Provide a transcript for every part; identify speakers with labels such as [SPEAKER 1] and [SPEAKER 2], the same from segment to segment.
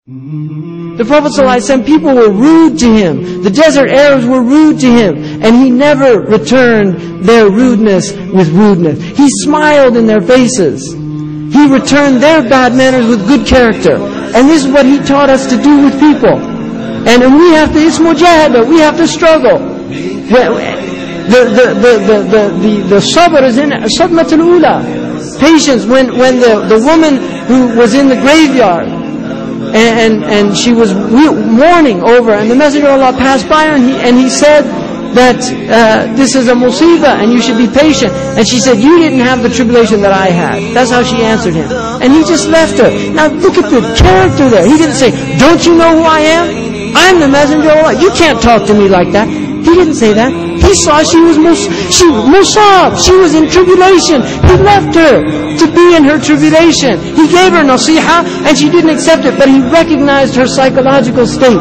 [SPEAKER 1] The Prophet ﷺ, people were rude to him. The desert Arabs were rude to him. And he never returned their rudeness with rudeness. He smiled in their faces. He returned their bad manners with good character. And this is what he taught us to do with people. And we have to, it's mujahada, we have to struggle. The sabr is in sadmatul ula. Patience, when the woman who was in the graveyard, and she was mourning over, and the Messenger of Allah passed by her, and he said that this is a musibah and you should be patient. And she said, you didn't have the tribulation that I had. That's how she answered him. And he just left her. Now look at the character there. He didn't say, don't you know who I am? I'm the Messenger of Allah. You can't talk to me like that. He didn't say that. He saw she was musab. She was in tribulation. He left her to be in her tribulation. He gave her nasiha and she didn't accept it, but he recognized her psychological state.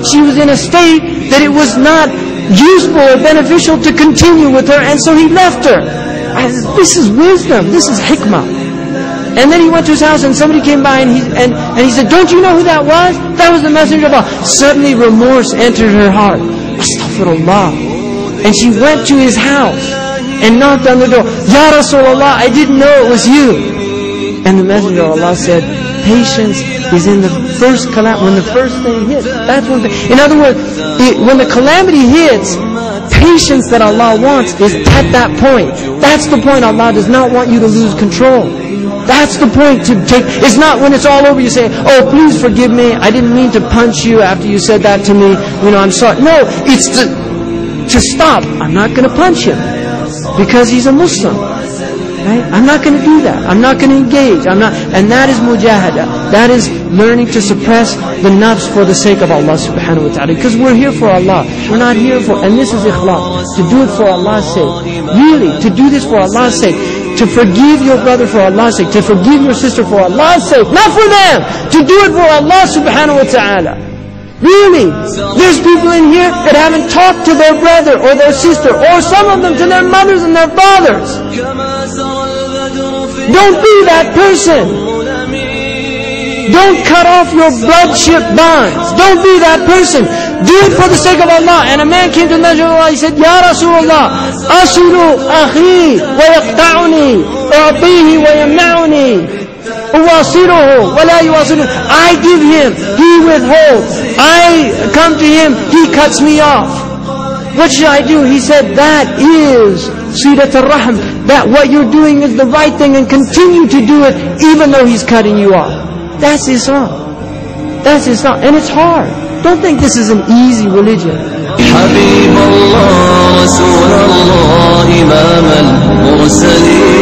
[SPEAKER 1] She was in a state that it was not useful or beneficial to continue with her, and so he left her. This is wisdom. This is hikmah. And then he went to his house and somebody came by and he said, don't you know who that was? That was the Messenger of Allah. Suddenly remorse entered her heart. Astaghfirullah. And she went to his house and knocked on the door. Ya Rasulullah, I didn't know it was you. And the Messenger of Allah said, patience is in the first calamity, when the first thing hits. That's one thing. In other words, when the calamity hits, patience that Allah wants is at that point. That's the point. Allah does not want you to lose control. That's the point to take. It's not when it's all over you say, oh, please forgive me. I didn't mean to punch you after you said that to me. I'm sorry. No, it's to stop. I'm not going to punch him because he's a Muslim. Right? I'm not going to do that. I'm not going to engage. And that is mujahada. That is learning to suppress the nafs for the sake of Allah subhanahu wa ta'ala. Because we're here for Allah. We're not here for, and this is ikhlas, to do it for Allah's sake. Really, to do this for Allah's sake. To forgive your brother for Allah's sake. To forgive your sister for Allah's sake. Not for them. To do it for Allah subhanahu wa ta'ala. Really, there's people in here that haven't talked to their brother or their sister, or some of them to their mothers and their fathers. Don't be that person. Don't cut off your bloodship bonds. Don't be that person. Do it for the sake of Allah. And a man came to the Messenger of Allah. He said, Ya Rasulullah, asilu akhi wa yaqta'uni, u'atihi wa yamna'uni. I give him, he withholds. I come to him, he cuts me off. What should I do? He said, that is silat al-rahm. That what you're doing is the right thing, and continue to do it even though he's cutting you off. That's Islam. That's Islam. And it's hard. Don't think this is an easy religion. حبيب الله رسول الله إمام المرسلين